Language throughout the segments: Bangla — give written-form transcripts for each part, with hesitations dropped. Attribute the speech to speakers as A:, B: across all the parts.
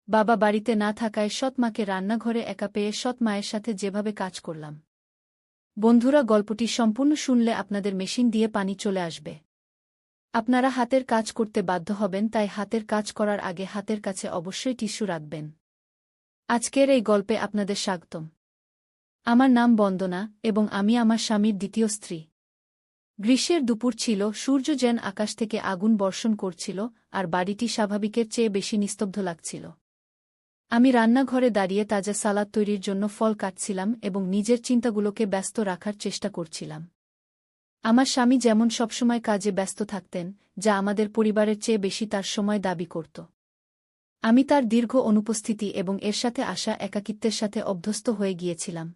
A: বাবা বাড়িতে না থাকায় সৎ মাকে রান্নাঘরে একা পেয়ে সৎ মায়ের সাথে যেভাবে কাজ করলাম। বন্ধুরা, গল্পটি সম্পূর্ণ শুনলে আপনাদের মেশিন দিয়ে পানি চলে আসবে। আপনারা হাতের কাজ করতে বাধ্য হবেন, তাই হাতের কাজ করার আগে হাতের কাছে অবশ্যই টিস্যু রাখবেন। আজকের এই গল্পে আপনাদের স্বাগতম। আমার নাম বন্দনা এবং আমি আমার স্বামীর দ্বিতীয় স্ত্রী। গ্রীষ্মের দুপুর ছিল, সূর্য যেন আকাশ থেকে আগুন বর্ষণ করছিল আর বাড়িটি স্বাভাবিকের চেয়ে বেশি নিস্তব্ধ লাগছিল। আমি রান্নাঘরে দাঁড়িয়ে তাজা সালাদ তৈরির জন্য ফল কাটছিলাম এবং নিজের চিন্তাগুলোকে ব্যস্ত রাখার চেষ্টা করছিলাম। আমার স্বামী যেমন সবসময় কাজে ব্যস্ত থাকতেন, যা আমাদের পরিবারের চেয়ে বেশি তার সময় দাবি করত। আমি তার দীর্ঘ অনুপস্থিতি এবং এর সাথে আসা একাকিত্বের সাথে অভ্যস্ত হয়ে গিয়েছিলাম।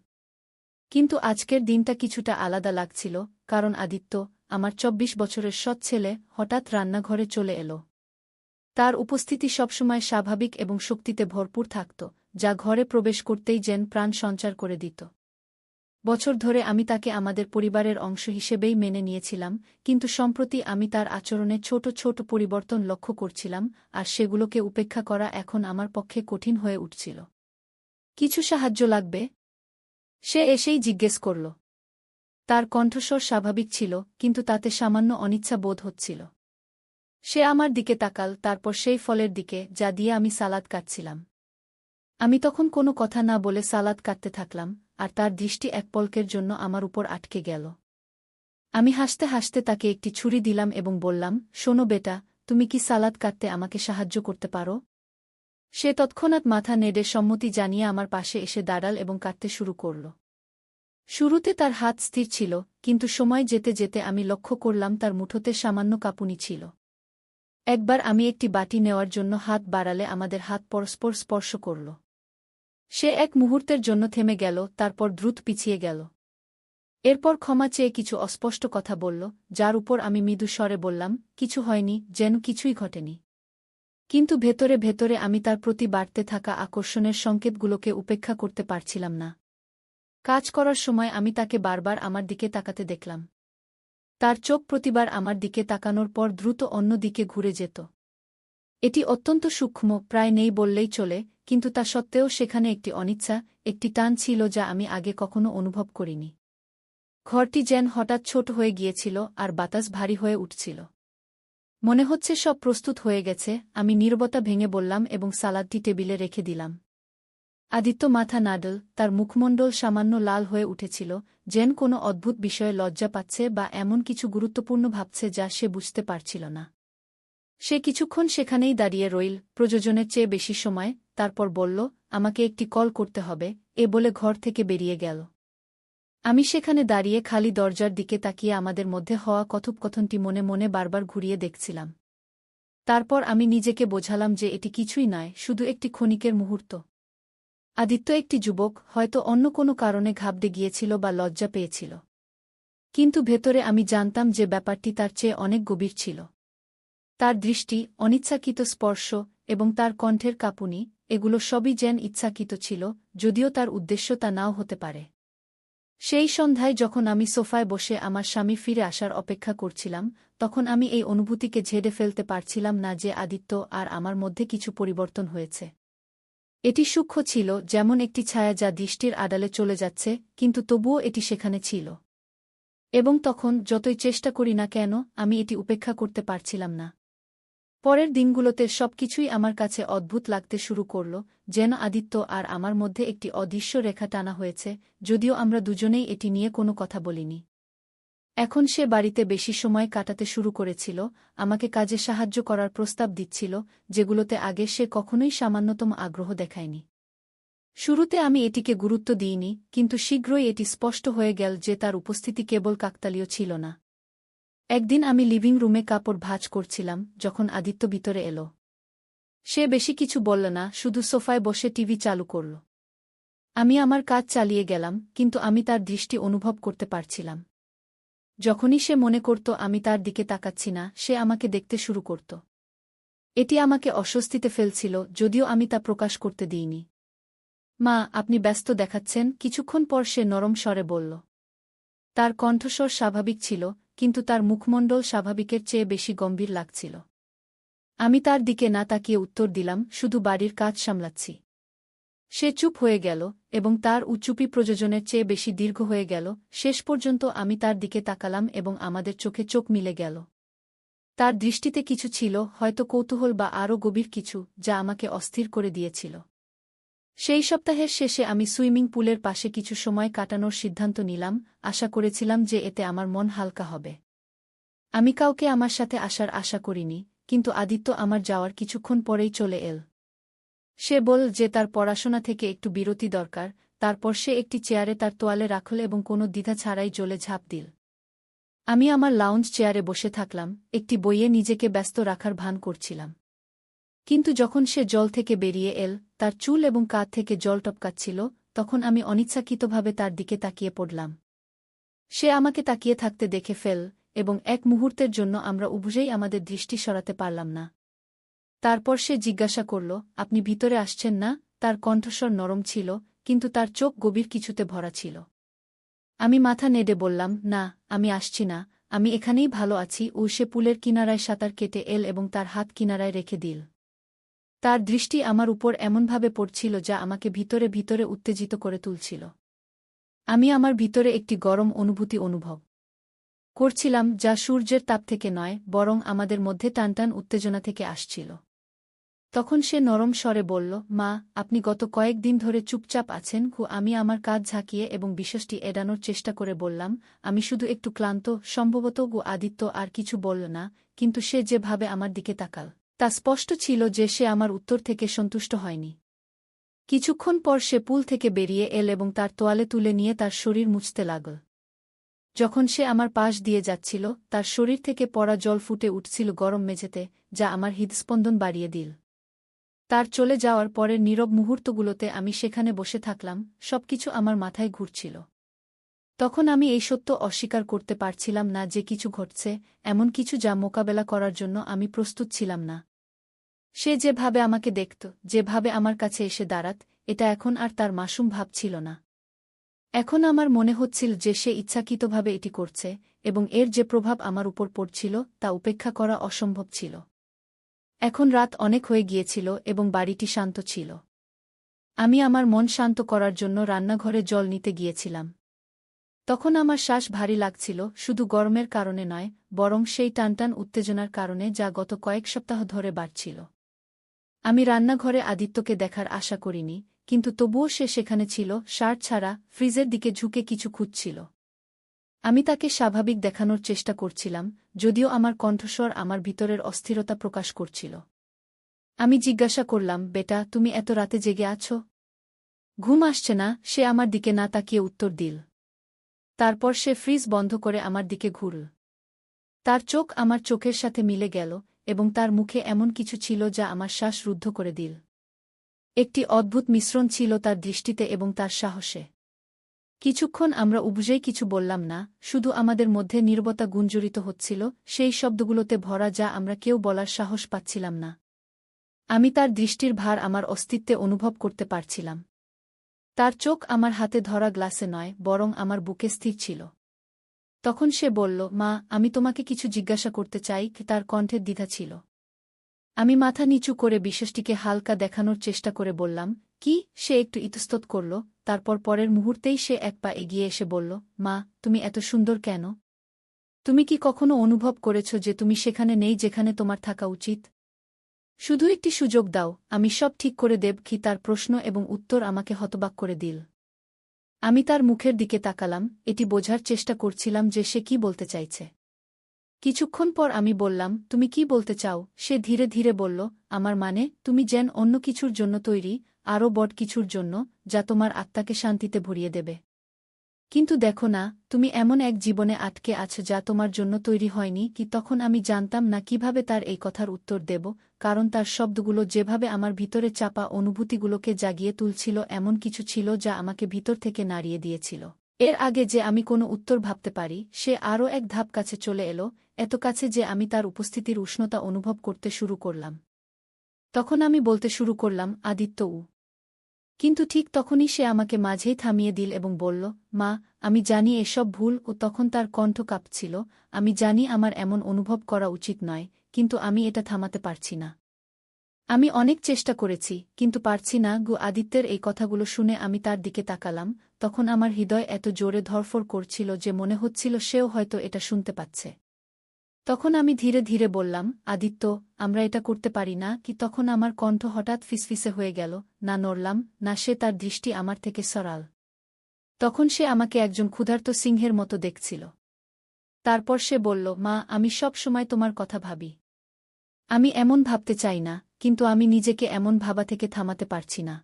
A: কিন্তু আজকের দিনটা কিছুটা আলাদা লাগছিল, কারণ আদিত্য, আমার ২৪ বছরের সৎ ছেলে, হঠাৎ রান্নাঘরে চলে এলো। তার উপস্থিতি সবসময় স্বাভাবিক এবং শক্তিতে ভরপুর থাকত, যা ঘরে প্রবেশ করতেই যেন প্রাণ সঞ্চার করে দিত। বছর ধরে আমি তাকে আমাদের পরিবারের অংশ হিসেবেই মেনে নিয়েছিলাম, কিন্তু সম্প্রতি আমি তার আচরণে ছোট ছোট পরিবর্তন লক্ষ্য করছিলাম, আর সেগুলোকে উপেক্ষা করা এখন আমার পক্ষে কঠিন হয়ে উঠছিল। কিছু সাহায্য লাগবে? সে এসেই জিজ্ঞেস করল। তার কণ্ঠস্বর স্বাভাবিক ছিল, কিন্তু তাতে সামান্য অনিচ্ছা বোধ হচ্ছিল। সে আমার দিকে তাকাল, তারপর সেই ফলের দিকে যা দিয়ে আমি সালাদ কাটছিলাম। আমি তখন কোনো কথা না বলে সালাদ কাটতে থাকলাম, আর তার দৃষ্টি এক পলকের জন্য আমার উপর আটকে গেল। আমি হাসতে হাসতে তাকে একটি ছুরি দিলাম এবং বললাম, শোনো বেটা, তুমি কি সালাদ কাটতে আমাকে সাহায্য করতে পারো? সে তৎক্ষণাৎ মাথা নেড়ে সম্মতি জানিয়ে আমার পাশে এসে দাঁড়াল এবং কাটতে শুরু করল। শুরুতে তার হাত স্থির ছিল, কিন্তু সময় যেতে যেতে আমি লক্ষ্য করলাম তার মুঠোতে সামান্য কাঁপুনি ছিল। একবার আমি একটি বাটি নেওয়ার জন্য হাত বাড়ালে আমাদের হাত পরস্পর স্পর্শ করল। সে এক মুহূর্তের জন্য থেমে গেল, তারপর দ্রুত পিছিয়ে গেল। এরপর ক্ষমা চেয়ে কিছু অস্পষ্ট কথা বলল, যার উপর আমি মৃদু স্বরে বললাম, কিছু হয়নি, যেন কিছুই ঘটেনি। কিন্তু ভেতরে ভেতরে আমি তার প্রতি বাড়তে থাকা আকর্ষণের সংকেতগুলোকে উপেক্ষা করতে পারছিলাম না। কাজ করার সময় আমি তাকে বারবার আমার দিকে তাকাতে দেখলাম। তার চোখ প্রতিবার আমার দিকে তাকানোর পর দ্রুত অন্য দিকে ঘুরে যেত। এটি অত্যন্ত সূক্ষ্ম, প্রায় নেই বললেই চলে, কিন্তু তা সত্ত্বেও সেখানে একটি অনিচ্ছা, একটি টান ছিল যা আমি আগে কখনো অনুভব করিনি। ঘরটি যেন হঠাৎ ছোট হয়ে গিয়েছিল আর বাতাস ভারী হয়ে উঠছিল। মনে হচ্ছে সব প্রস্তুত হয়ে গেছে। আমি নীরবতা ভেঙে বললাম এবং সালাদটি টেবিলে রেখে দিলাম। আদিত্য মাথা নাড়ল, তার মুখমণ্ডল সামান্য লাল হয়ে উঠেছিল, যেন কোনো অদ্ভুত বিষয়ে লজ্জা পাচ্ছে বা এমন কিছু গুরুত্বপূর্ণ ভাবছে যা সে বুঝতে পারছিল না। সে কিছুক্ষণ সেখানেই দাঁড়িয়ে রইল, প্রয়োজনের চেয়ে বেশি সময়, তারপর বলল, আমাকে একটি কল করতে হবে, এ বলে ঘর থেকে বেরিয়ে গেল। আমি সেখানে দাঁড়িয়ে খালি দরজার দিকে তাকিয়ে আমাদের মধ্যে হওয়া কথোপকথনটি মনে মনে বারবার ঘুরিয়ে দেখছিলাম। তারপর আমি নিজেকে বোঝালাম যে এটি কিছুই নয়, শুধু একটি ক্ষণিকের মুহূর্ত। আদিত্য একটি যুবক, হয়তো অন্য কোনো কারণে ঘাবড়ে গিয়েছিল বা লজ্জা পেয়েছিল। কিন্তু ভেতরে আমি জানতাম যে ব্যাপারটি তার চেয়ে অনেক গভীর ছিল। তার দৃষ্টি, অনিচ্ছাকৃত স্পর্শ এবং তার কণ্ঠের কাঁপুনি, এগুলো সবই যেন ইচ্ছাকৃত ছিল, যদিও তার উদ্দেশ্য তা নাও হতে পারে। সেই সন্ধ্যায় যখন আমি সোফায় বসে আমার স্বামী ফিরে আসার অপেক্ষা করছিলাম, তখন আমি এই অনুভূতিকে ঝেড়ে ফেলতে পারছিলাম না যে আদিত্য আর আমার মধ্যে কিছু পরিবর্তন হয়েছে। এটি সূক্ষ্ম ছিল, যেমন একটি ছায়া যা দৃষ্টির আড়ালে চলে যাচ্ছে, কিন্তু তবুও এটি সেখানে ছিল। এবং তখন, যতই চেষ্টা করি না কেন, আমি এটি উপেক্ষা করতে পারছিলাম না। পরের দিনগুলোতে সবকিছুই আমার কাছে অদ্ভুত লাগতে শুরু করল, যেন আদিত্য আর আমার মধ্যে একটি অদৃশ্য রেখা টানা হয়েছে, যদিও আমরা দুজনেই এটি নিয়ে কোনো কথা বলিনি। এখন সে বাড়িতে বেশি সময় কাটাতে শুরু করেছিল, আমাকে কাজে সাহায্য করার প্রস্তাব দিচ্ছিল, যেগুলোতে আগে সে কখনোই সামান্যতম আগ্রহ দেখায়নি। শুরুতে আমি এটিকে গুরুত্ব দিইনি, কিন্তু শীঘ্রই এটি স্পষ্ট হয়ে গেল যে তার উপস্থিতি কেবল কাকতালীয় ছিল না। একদিন আমি লিভিং রুমে কাপড় ভাঁজ করছিলাম, যখন আদিত্য ভিতরে এলো। সে বেশি কিছু বলল না, শুধু সোফায় বসে টিভি চালু করল। আমি আমার কাজ চালিয়ে গেলাম, কিন্তু আমি তার দৃষ্টি অনুভব করতে পারছিলাম। যখনই সে মনে করত আমি তার দিকে তাকাচ্ছি না, সে আমাকে দেখতে শুরু করত। এটি আমাকে অস্বস্তিতে ফেলছিল, যদিও আমি তা প্রকাশ করতে দিইনি। মা, আপনি ব্যস্ত দেখাচ্ছেন, কিছুক্ষণ পর সে নরম স্বরে বলল। তার কণ্ঠস্বর স্বাভাবিক ছিল, কিন্তু তার মুখমণ্ডল স্বাভাবিকের চেয়ে বেশি গম্ভীর লাগছিল। আমি তার দিকে না তাকিয়ে উত্তর দিলাম, শুধু বাড়ির কাজ সামলাচ্ছি। সে চুপ হয়ে গেল, এবং তার চুপি প্রয়োজনের চেয়ে বেশি দীর্ঘ হয়ে গেল। শেষ পর্যন্ত আমি তার দিকে তাকালাম এবং আমাদের চোখে চোখ মিলে গেল। তার দৃষ্টিতে কিছু ছিল, হয়তো কৌতূহল বা আরও গভীর কিছু, যা আমাকে অস্থির করে দিয়েছিল। সেই সপ্তাহের শেষে আমি সুইমিং পুলের পাশে কিছু সময় কাটানোর সিদ্ধান্ত নিলাম, আশা করেছিলাম যে এতে আমার মন হালকা হবে। আমি কাউকে আমার সাথে আসার আশা করিনি, কিন্তু আদিত্য আমার যাওয়ার কিছুক্ষণ পরেই চলে এল। সে বলল যে তার পড়াশোনা থেকে একটু বিরতি দরকার, তারপর সে একটি চেয়ারে তার তোয়ালে রাখল এবং কোনো দ্বিধা ছাড়াই জলে ঝাঁপ দিল। আমি আমার লাউঞ্জ চেয়ারে বসে থাকলাম, একটি বইয়ে নিজেকে ব্যস্ত রাখার ভান করছিলাম। কিন্তু যখন সে জল থেকে বেরিয়ে এল, তার চুল এবং কাঁধ থেকে জল টপকাচ্ছিল, তখন আমি অনিচ্ছাকৃতভাবে তার দিকে তাকিয়ে পড়লাম। সে আমাকে তাকিয়ে থাকতে দেখে ফেল, এবং এক মুহূর্তের জন্য আমরা উভয়েই আমাদের দৃষ্টি সরাতে পারলাম না। তারপর সে জিজ্ঞাসা করল, আপনি ভিতরে আসছেন না? তার কণ্ঠস্বর নরম ছিল, কিন্তু তার চোখ গভীর কিছুতে ভরা ছিল। আমি মাথা নেড়ে বললাম, না, আমি আসছি না, আমি এখানেই ভালো আছি। সে পুলের কিনারায় সাঁতার কেটে এল এবং তার হাত কিনারায় রেখে দিল। তার দৃষ্টি আমার উপর এমনভাবে পড়ছিল যা আমাকে ভিতরে ভিতরে উত্তেজিত করে তুলছিল। আমি আমার ভিতরে একটি গরম অনুভূতি অনুভব করছিলাম, যা সূর্যের তাপ থেকে নয়, বরং আমাদের মধ্যে টানটান উত্তেজনা থেকে আসছিল। তখন সে নরম স্বরে বলল, মা, আপনি গত কয়েকদিন ধরে চুপচাপ আছেন। আমি আমার কাজ ঝাঁকিয়ে এবং বিষয়টি এড়ানোর চেষ্টা করে বললাম, আমি শুধু একটু ক্লান্ত, সম্ভবত। আদিত্য আর কিছু বলল না, কিন্তু সে যেভাবে আমার দিকে তাকাল, তা স্পষ্ট ছিল যে সে আমার উত্তর থেকে সন্তুষ্ট হয়নি। কিছুক্ষণ পর সে পুল থেকে বেরিয়ে এল এবং তার তোয়ালে তুলে নিয়ে তার শরীর মুছতে লাগল। যখন সে আমার পাশ দিয়ে যাচ্ছিল, তার শরীর থেকে পড়া জল ফুটে উঠছিল গরম মেঝেতে, যা আমার হৃদস্পন্দন বাড়িয়ে দিল। তার চলে যাওয়ার পরের নীরব মুহূর্তগুলোতে আমি সেখানে বসে থাকলাম, সবকিছু আমার মাথায় ঘুরছিল। তখন আমি এই সত্য অস্বীকার করতে পারছিলাম না যে কিছু ঘটছে, এমন কিছু যা মোকাবেলা করার জন্য আমি প্রস্তুত ছিলাম না। সে যেভাবে আমাকে দেখত, যেভাবে আমার কাছে এসে দাঁড়াত, এটা এখন আর তার মাসুম ভাব ছিল না। এখন আমার মনে হচ্ছিল যে সে ইচ্ছাকৃতভাবে এটি করছে, এবং এর যে প্রভাব আমার উপর পড়ছিল তা উপেক্ষা করা অসম্ভব ছিল। এখন রাত অনেক হয়ে গিয়েছিল এবং বাড়িটি শান্ত ছিল। আমি আমার মন শান্ত করার জন্য রান্নাঘরে জল নিতে গিয়েছিলাম। তখন আমার শ্বাস ভারী লাগছিল, শুধু গরমের কারণে নয়, বরং সেই টানটান উত্তেজনার কারণে যা গত কয়েক সপ্তাহ ধরে বাড়ছিল। আমি রান্নাঘরে আদিত্যকে দেখার আশা করিনি, কিন্তু তবুও সে সেখানে ছিল, শার্ট ছাড়া, ফ্রিজের দিকে ঝুঁকে কিছু খুঁজছিল। আমি তাকে স্বাভাবিক দেখানোর চেষ্টা করছিলাম, যদিও আমার কণ্ঠস্বর আমার ভিতরের অস্থিরতা প্রকাশ করছিল। আমি জিজ্ঞাসা করলাম, বেটা, তুমি এত রাতে জেগে আছো? ঘুম আসছে না? সে আমার দিকে না তাকিয়ে উত্তর দিল। তারপর সে ফ্রিজ বন্ধ করে আমার দিকে ঘুরল। তার চোখ আমার চোখের সাথে মিলে গেল, এবং তার মুখে এমন কিছু ছিল যা আমার শ্বাস রুদ্ধ করে দিল। একটি অদ্ভুত মিশ্রণ ছিল তার দৃষ্টিতে এবং তার সাহসে। কিছুক্ষণ আমরা উভয়েই কিছু বললাম না, শুধু আমাদের মধ্যে নীরবতা গুঞ্জরিত হচ্ছিল, সেই শব্দগুলোতে ভরা যা আমরা কেউ বলার সাহস পাচ্ছিলাম না। আমি তার দৃষ্টির ভার আমার অস্তিত্বে অনুভব করতে পারছিলাম। তার চোখ আমার হাতে ধরা গ্লাসে নয়, বরং আমার বুকে স্থির ছিল। তখন সে বলল, মা, আমি তোমাকে কিছু জিজ্ঞাসা করতে চাই। তার কণ্ঠের দ্বিধা ছিল। আমি মাথা নিচু করে বিষয়টিকে হালকা দেখানোর চেষ্টা করে বললাম, কি? সে একটু ইতস্তত করল, তারপর পরের মুহূর্তেই সে এক পা এগিয়ে এসে বলল, মা, তুমি এত সুন্দর কেন? তুমি কি কখনো অনুভব করেছ যে তুমি সেখানে নেই যেখানে তোমার থাকা উচিত? শুধু একটি সুযোগ দাও, আমি সব ঠিক করে দেব। তার প্রশ্ন এবং উত্তর আমাকে হতবাক করে দিল। আমি তার মুখের দিকে তাকালাম, এটি বোঝার চেষ্টা করছিলাম যে সে কি বলতে চাইছে। কিছুক্ষণ পর আমি বললাম, তুমি কি বলতে চাও? সে ধীরে ধীরে বলল, আমার মানে, তুমি যেন অন্য কিছুর জন্য তৈরি, আরও বড় কিছুর জন্য, যা তোমার আত্মাকে শান্তিতে ভরিয়ে দেবে। কিন্তু দেখো না, তুমি এমন এক জীবনে আটকে আছো যা তোমার জন্য তৈরি হয়নি। তখন আমি জানতাম না কিভাবে তার এই কথার উত্তর দেব, কারণ তার শব্দগুলো যেভাবে আমার ভিতরে চাপা অনুভূতিগুলোকে জাগিয়ে তুলছিল, এমন কিছু ছিল যা আমাকে ভিতর থেকে নাড়িয়ে দিয়েছিল। এর আগে যে আমি কোনো উত্তর ভাবতে পারি, সে আরও এক ধাপ কাছে চলে এলো, এত কাছে যে আমি তার উপস্থিতির উষ্ণতা অনুভব করতে শুরু করলাম। তখন আমি বলতে শুরু করলাম, আদিত্য। কিন্তু ঠিক তখনই সে আমাকে মাঝেই থামিয়ে দিল এবং বলল, মা, আমি জানি এসব ভুল। তখন তার কণ্ঠ কাঁপছিল। আমি জানি আমার এমন অনুভব করা উচিত নয়, কিন্তু আমি এটা থামাতে পারছি না। আমি অনেক চেষ্টা করেছি, কিন্তু পারছি না। আদিত্যের এই কথাগুলো শুনে আমি তার দিকে তাকালাম, তখন আমার হৃদয় এত জোরে ধড়ফড় করছিল যে মনে হচ্ছিল সেও হয়তো এটা শুনতে পাচ্ছে। তখন আমি ধীরে ধীরে বললাম, আদিত্য, আমরা এটা করতে পারি না কি? তখন আমার কণ্ঠ হঠাৎ ফিসফিসে হয়ে গেল, না নড়লাম, না সে তার দৃষ্টি আমার থেকে সরাল। তখন সে আমাকে একজন ক্ষুধার্ত সিংহের মতো দেখছিল। তারপর সে বলল, মা, আমি সব সময় তোমার কথা ভাবি। আমি এমন ভাবতে চাই না, কিন্তু আমি নিজেকে এমন ভাবা থেকে থামাতে পারছি না।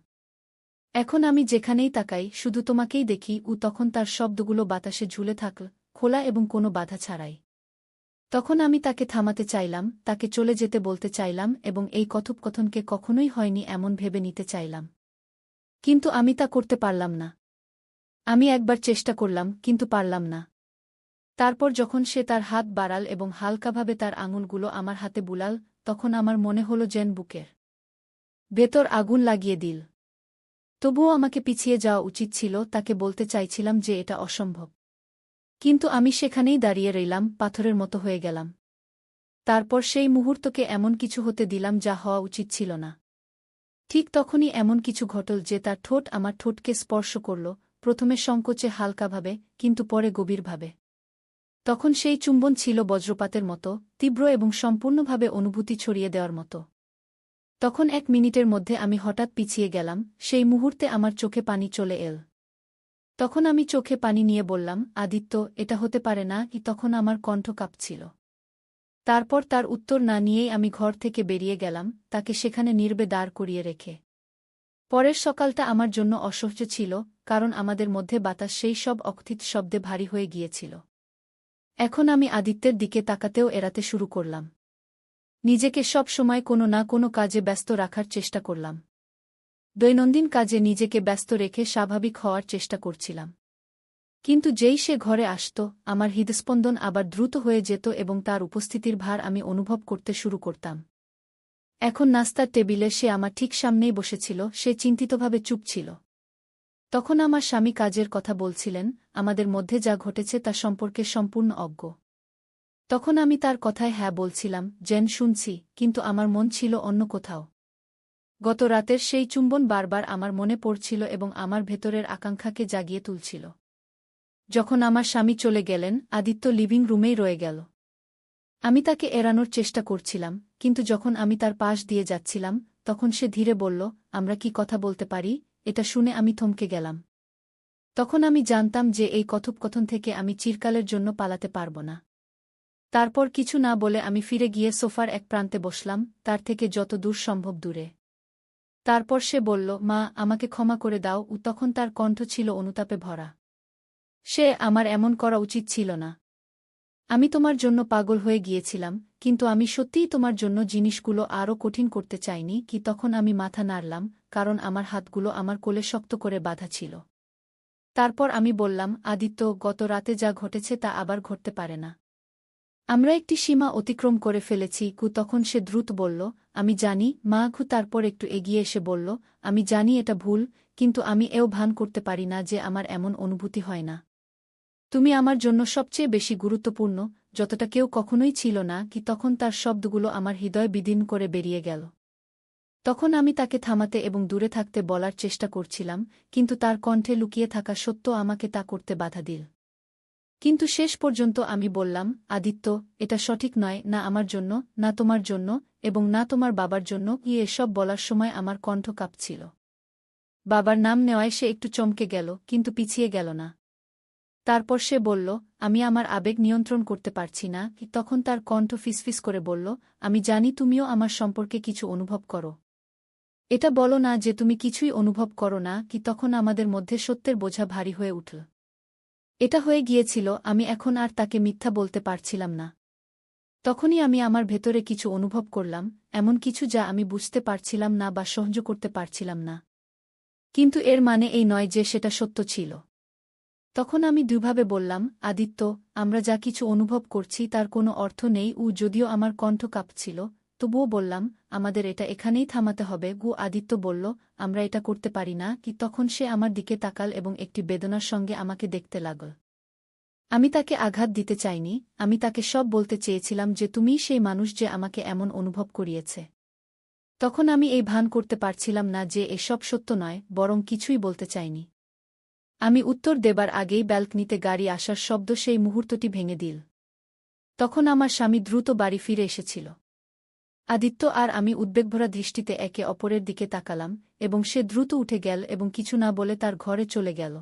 A: এখন আমি যেখানেই তাকাই শুধু তোমাকেই দেখি। তখন তার শব্দগুলো বাতাসে ঝুলে থাকল, খোলা এবং কোনো বাধা ছাড়াই। তখন আমি তাকে থামাতে চাইলাম, তাকে চলে যেতে বলতে চাইলাম এবং এই কথোপকথনকে কখনোই হয়নি এমন ভেবে নিতে চাইলাম। কিন্তু আমি তা করতে পারলাম না। আমি একবার চেষ্টা করলাম, কিন্তু পারলাম না। তারপর যখন সে তার হাত বাড়াল এবং হালকাভাবে তার আঙুলগুলো আমার হাতে বুলাল, তখন আমার মনে হল যেন বুকের ভেতর আগুন লাগিয়ে দিল। তবুও আমাকে পিছিয়ে যাওয়া উচিত ছিল, তাকে বলতে চাইছিলাম যে এটা অসম্ভব। কিন্তু আমি সেখানেই দাঁড়িয়ে রইলাম, পাথরের মতো হয়ে গেলাম। তারপর সেই মুহূর্তকে এমন কিছু হতে দিলাম যা হওয়া উচিত ছিল না। ঠিক তখনই এমন কিছু ঘটল যে তার ঠোঁট আমার ঠোঁটকে স্পর্শ করল, প্রথমে সংকোচে হালকাভাবে, কিন্তু পরে গভীরভাবে। তখন সেই চুম্বন ছিল বজ্রপাতের মতো, তীব্র এবং সম্পূর্ণভাবে অনুভূতি ছড়িয়ে দেওয়ার মতো। তখন 1 মিনিটের মধ্যে আমি হঠাৎ পিছিয়ে গেলাম, সেই মুহূর্তে আমার চোখে পানি চলে এল। তখন আমি চোখে পানি নিয়ে বললাম, আদিত্য, এটা হতে পারে না কি? তখন আমার কণ্ঠ কাঁপছিল। তারপর তার উত্তর না নিয়েই আমি ঘর থেকে বেরিয়ে গেলাম, তাকে সেখানে নীরবে দাঁড় করিয়ে রেখে। পরের সকালটা আমার জন্য অসহ্য ছিল, কারণ আমাদের মধ্যে বাতাস সেই সব অকথিত শব্দে ভারী হয়ে গিয়েছিল। এখন আমি আদিত্যের দিকে তাকাতেও এড়াতে শুরু করলাম। নিজেকে সব সময় কোনো না কোনো কাজে ব্যস্ত রাখার চেষ্টা করলাম। দৈনন্দিন কাজে নিজেকে ব্যস্ত রেখে স্বাভাবিক হওয়ার চেষ্টা করছিলাম। কিন্তু যেই সে ঘরে আসত, আমার হৃদস্পন্দন আবার দ্রুত হয়ে যেত এবং তার উপস্থিতির ভার আমি অনুভব করতে শুরু করতাম। এখন নাস্তার টেবিলে সে আমার ঠিক সামনেই বসেছিল, সে চিন্তিতভাবে চুপ ছিল। তখন আমার স্বামী কাজের কথা বলছিলেন, আমাদের মধ্যে যা ঘটেছে তা সম্পর্কে সম্পূর্ণ অজ্ঞ। তখন আমি তার কথায় হ্যাঁ বলছিলাম, যেন শুনছি, কিন্তু আমার মন ছিল অন্য কোথাও। গত রাতের সেই চুম্বন বারবার আমার মনে পড়ছিল এবং আমার ভেতরের আকাঙ্ক্ষাকে জাগিয়ে তুলছিল। যখন আমার স্বামী চলে গেলেন, আদিত্য লিভিং রুমেই রয়ে গেল। আমি তাকে এড়ানোর চেষ্টা করছিলাম, কিন্তু যখন আমি তার পাশ দিয়ে যাচ্ছিলাম, তখন সে ধীরে বলল, আমরা কি কথা বলতে পারি? এটা শুনে আমি থমকে গেলাম। তখন আমি জানতাম যে এই কথোপকথন থেকে আমি চিরকালের জন্য পালাতে পারব না। তারপর কিছু না বলে আমি ফিরে গিয়ে সোফার এক প্রান্তে বসলাম, তার থেকে যত দূর সম্ভব দূরে। তারপর সে বলল, মা, আমাকে ক্ষমা করে দাও। তখন তার কণ্ঠ ছিল অনুতাপে ভরা। সে আমার এমন করা উচিত ছিল না। আমি তোমার জন্য পাগল হয়ে গিয়েছিলাম, কিন্তু আমি সত্যিই তোমার জন্য জিনিসগুলো আরও কঠিন করতে চাইনি কি? তখন আমি মাথা নাড়লাম, কারণ আমার হাতগুলো আমার কোলে শক্ত করে বাঁধা ছিল। তারপর আমি বললাম, আদিত্য, গত রাতে যা ঘটেছে তা আবার ঘটতে পারে না। আমরা একটি সীমা অতিক্রম করে ফেলেছি। তখন সে দ্রুত বলল, আমি জানি, মা। তারপর একটু এগিয়ে এসে বলল, আমি জানি এটা ভুল, কিন্তু আমি এও ভান করতে পারি না যে আমার এমন অনুভূতি হয় না। তুমি আমার জন্য সবচেয়ে বেশি গুরুত্বপূর্ণ, যতটা কেউ কখনোই ছিল না কি? তখন তার শব্দগুলো আমার হৃদয় বিদীর্ণ করে বেরিয়ে গেল। তখন আমি তাকে থামাতে এবং দূরে থাকতে বলার চেষ্টা করছিলাম, কিন্তু তার কণ্ঠে লুকিয়ে থাকা সত্য আমাকে তা করতে বাধা দিল। কিন্তু শেষ পর্যন্ত আমি বললাম, আদিত্য, এটা সঠিক নয়, না আমার জন্য, না তোমার জন্য, এবং না তোমার বাবার জন্য। এসব বলার সময় আমার কণ্ঠ কাঁপছিল। বাবার নাম নেওয়ায় সে একটু চমকে গেল, কিন্তু পিছিয়ে গেল না। তারপর সে বলল, আমি আমার আবেগ নিয়ন্ত্রণ করতে পারছি না। তখন তার কণ্ঠ ফিসফিস করে বলল, আমি জানি তুমিও আমার সম্পর্কে কিছু অনুভব করো। এটা বলো না যে তুমি কিছুই অনুভব করো না কি? তখন আমাদের মধ্যে সত্যের বোঝা ভারী হয়ে উঠল। এটা হয়ে গিয়েছিল, আমি এখন আর তাকে মিথ্যা বলতে পারছিলাম না। তখনই আমি আমার ভেতরে কিছু অনুভব করলাম, এমন কিছু যা আমি বুঝতে পারছিলাম না বা সহ্য করতে পারছিলাম না। কিন্তু এর মানে এই নয় যে সেটা সত্য ছিল। তখন আমি দুভাবে বললাম, আদিত্য, আমরা যা কিছু অনুভব করছি তার কোনো অর্থ নেই। যদিও আমার কণ্ঠ কাঁপছিল, তবুও বললাম, আমাদের এটা এখানেই থামাতে হবে। আদিত্য বলল, আমরা এটা করতে পারি না কি? তখন সে আমার দিকে তাকাল এবং একটি বেদনার সঙ্গে আমাকে দেখতে লাগল। আমি তাকে আঘাত দিতে চাইনি, আমি তাকে সব বলতে চেয়েছিলাম যে তুমিই সেই মানুষ যে আমাকে এমন অনুভব করিয়েছে। তখন আমি এই ভান করতে পারছিলাম না যে এসব সত্য নয়, বরং কিছুই বলতে চাইনি। আমি উত্তর দেবার আগেই ব্যালকনিতে গাড়ি আসার শব্দ সেই মুহূর্তটি ভেঙে দিল। তখন আমার স্বামী দ্রুত বাড়ি ফিরে এসেছিল। আদিত্য আর আমি উদ্বেগভরা দৃষ্টিতে একে অপরের দিকে তাকালাম, এবং সে দ্রুত উঠে গেল এবং কিছু না বলে তার ঘরে চলে গেল।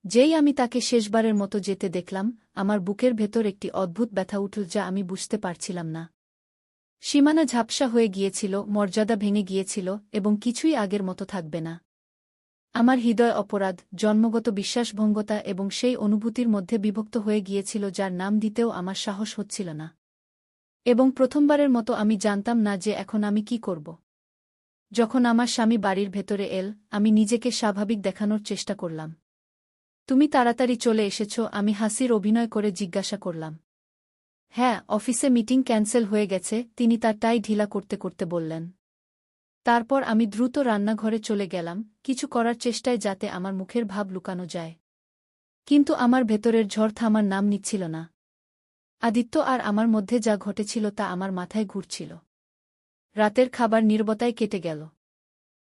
A: যেই আমি তাকে শেষবারের মতো যেতে দেখলাম, আমার বুকের ভেতর একটি অদ্ভুত ব্যথা উঠল যা আমি বুঝতে পারছিলাম না। সীমানা ঝাপসা হয়ে গিয়েছিল, মর্যাদা ভেঙে গিয়েছিল, এবং কিছুই আগের মতো থাকবে না। আমার হৃদয় অপরাধ, জন্মগত বিশ্বাসভঙ্গতা এবং সেই অনুভূতির মধ্যে বিভক্ত হয়ে গিয়েছিল যার নাম দিতেও আমার সাহস হচ্ছিল না। এবং প্রথমবারের মতো আমি জানতাম না যে এখন আমি কি করব। যখন আমার স্বামী বাড়ির ভেতরে এল, আমি নিজেকে স্বাভাবিক দেখানোর চেষ্টা করলাম। তুমি তাড়াতাড়ি চলে এসেছ, আমি হাসির অভিনয় করে জিজ্ঞাসা করলাম। হ্যাঁ, অফিসে মিটিং ক্যান্সেল হয়ে গেছে, তিনি তার টাই ঢিলা করতে করতে বললেন। তারপর আমি দ্রুত রান্নাঘরে চলে গেলাম, কিছু করার চেষ্টায় যাতে আমার মুখের ভাব লুকানো যায়। কিন্তু আমার ভেতরের ঝড় থামার নাম নিচ্ছিল না। আদিত্য আর আমার মধ্যে যা ঘটেছিল তা আমার মাথায় ঘুরছিল। রাতের খাবার নীরবতায় কেটে গেল।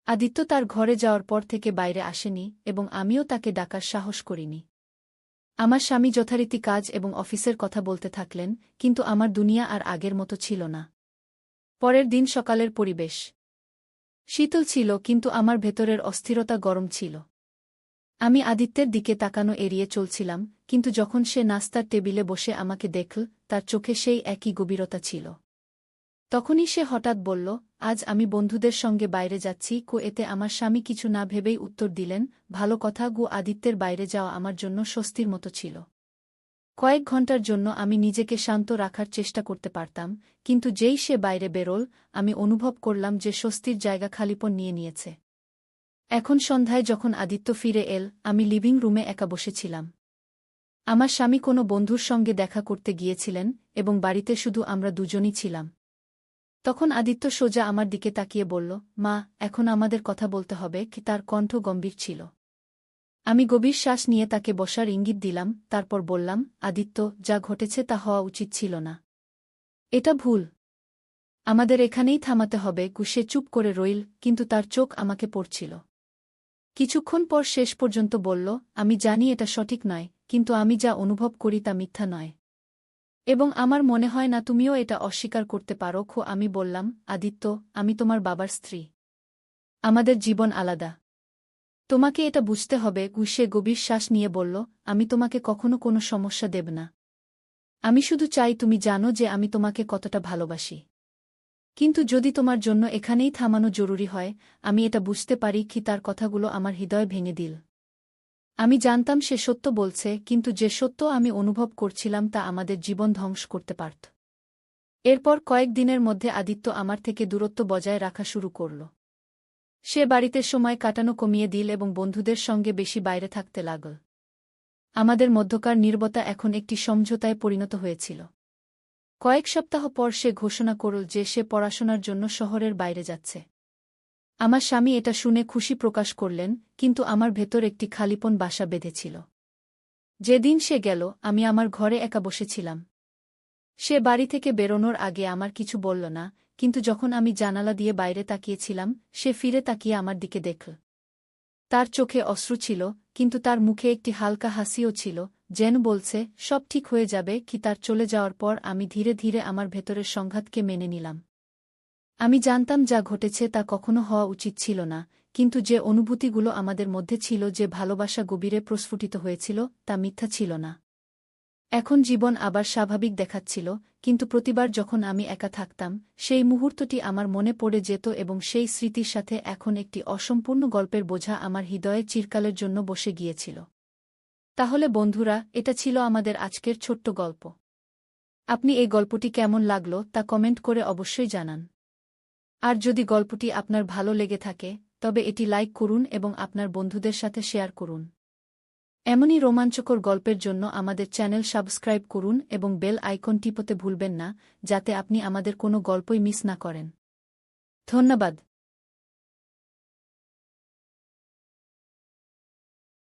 A: আদিত্য তার ঘরে যাওয়ার পর থেকে বাইরে আসেনি, এবং আমিও তাকে ডাকার সাহস করিনি। আমার স্বামী যথারীতি কাজ এবং অফিসের কথা বলতে থাকলেন, কিন্তু আমার দুনিয়া আর আগের মতো ছিল না। পরের দিন সকালের পরিবেশ শীতল ছিল, কিন্তু আমার ভেতরের অস্থিরতা গরম ছিল। আমি আদিত্যের দিকে তাকানো এড়িয়ে চলছিলাম, কিন্তু যখন সে নাস্তার টেবিলে বসে আমাকে দেখল, তার চোখে সেই একই গভীরতা ছিল। তখনই সে হঠাৎ বলল, আজ আমি বন্ধুদের সঙ্গে বাইরে যাচ্ছি। এতে আমার স্বামী কিছু না ভেবেই উত্তর দিলেন, ভালো কথা। আদিত্যের বাইরে যাওয়া আমার জন্য স্বস্তির মতো ছিল। কয়েক ঘন্টার জন্য আমি নিজেকে শান্ত রাখার চেষ্টা করতে পারতাম, কিন্তু যেই সে বাইরে বেরোল, আমি অনুভব করলাম যে স্বস্তির জায়গা খালিপন নিয়ে নিয়েছে। এখন সন্ধ্যায় যখন আদিত্য ফিরে এল, আমি লিভিং রুমে একা বসেছিলাম। আমার স্বামী কোনো বন্ধুর সঙ্গে দেখা করতে গিয়েছিলেন, এবং বাড়িতে শুধু আমরা দুজনই ছিলাম। তখন আদিত্য সোজা আমার দিকে তাকিয়ে বলল, মা, এখন আমাদের কথা বলতে হবে। তার কণ্ঠ গম্ভীর ছিল। আমি গভীর শ্বাস নিয়ে তাকে বসার ইঙ্গিত দিলাম, তারপর বললাম, আদিত্য, যা ঘটেছে তা হওয়া উচিত ছিল না। এটা ভুল। আমাদের এখানেই থামাতে হবে। সে চুপ করে রইল, কিন্তু তার চোখ আমাকে পড়ছিল। কিছুক্ষণ পর শেষ পর্যন্ত বলল, আমি জানি এটা সঠিক নয়, কিন্তু আমি যা অনুভব করি তা মিথ্যা নয়। এবং আমার মনে হয় না তুমিও এটা অস্বীকার করতে পারো। আমি বললাম, আদিত্য, আমি তোমার বাবার স্ত্রী। আমাদের জীবন আলাদা। তোমাকে এটা বুঝতে হবে। সে গভীর শ্বাস নিয়ে বলল, আমি তোমাকে কখনো কোনো সমস্যা দেব না। আমি শুধু চাই তুমি জানো যে আমি তোমাকে কতটা ভালোবাসি। কিন্তু যদি তোমার জন্য এখানেই থামানো জরুরি হয়, আমি এটা বুঝতে পারি। তার কথাগুলো আমার হৃদয় ভেঙে দিল। আমি জানতাম সে সত্য বলছে, কিন্তু যে সত্য আমি অনুভব করছিলাম তা আমাদের জীবন ধ্বংস করতে পারত। এরপর কয়েক দিনের মধ্যে আদিত্য আমার থেকে দূরত্ব বজায় রাখা শুরু করল। সে বাড়িতে সময় কাটানো কমিয়ে দিল এবং বন্ধুদের সঙ্গে বেশি বাইরে থাকতে লাগল। আমাদের মধ্যকার নীরবতা এখন একটি সমঝোতায় পরিণত হয়েছিল। কয়েক সপ্তাহ পর সে ঘোষণা করল যে সে পড়াশোনার জন্য শহরের বাইরে যাচ্ছে। আমার স্বামী এটা শুনে খুশি প্রকাশ করলেন, কিন্তু আমার ভেতর একটি খালিপন বাসা বেঁধেছিল। যেদিন সে গেল, আমি আমার ঘরে একা বসেছিলাম। সে বাড়ি থেকে বেরোনোর আগে আমার কিছু বলল না, কিন্তু যখন আমি জানালা দিয়ে বাইরে তাকিয়েছিলাম, সে ফিরে তাকিয়ে আমার দিকে দেখল। তার চোখে অশ্রু ছিল, কিন্তু তার মুখে একটি হালকা হাসিও ছিল, যেন বলছে, সব ঠিক হয়ে যাবে। তার চলে যাওয়ার পর আমি ধীরে ধীরে আমার ভেতরের সংঘাতকে মেনে নিলাম। আমি জানতাম যা ঘটেছে তা কখনো হওয়া উচিত ছিল না, কিন্তু যে অনুভূতিগুলো আমাদের মধ্যে ছিল, যে ভালোবাসা গভীরে প্রস্ফুটিত হয়েছিল, তা মিথ্যা ছিল না। এখন জীবন আবার স্বাভাবিক দেখাচ্ছিল, কিন্তু প্রতিবার যখন আমি একা থাকতাম, সেই মুহূর্তটি আমার মনে পড়ে যেত এবং সেই স্মৃতির সাথে এখন একটি অসম্পূর্ণ গল্পের বোঝা আমার হৃদয়ে চিরকালের জন্য বসে গিয়েছিল। তাহলে বন্ধুরা, এটা ছিল আমাদের আজকের ছোট্ট গল্প। আপনি এই গল্পটি কেমন লাগলো তা কমেন্ট করে অবশ্যই জানান। আর যদি গল্পটি আপনার ভালো লেগে থাকে, তবে এটি লাইক করুন এবং আপনার বন্ধুদের সাথে শেয়ার করুন। এমনই রোমাঞ্চকর গল্পের জন্য আমাদের চ্যানেল সাবস্ক্রাইব করুন এবং বেল আইকন টিপতে ভুলবেন না, যাতে আপনি আমাদের কোনো গল্পই মিস না করেন। ধন্যবাদ।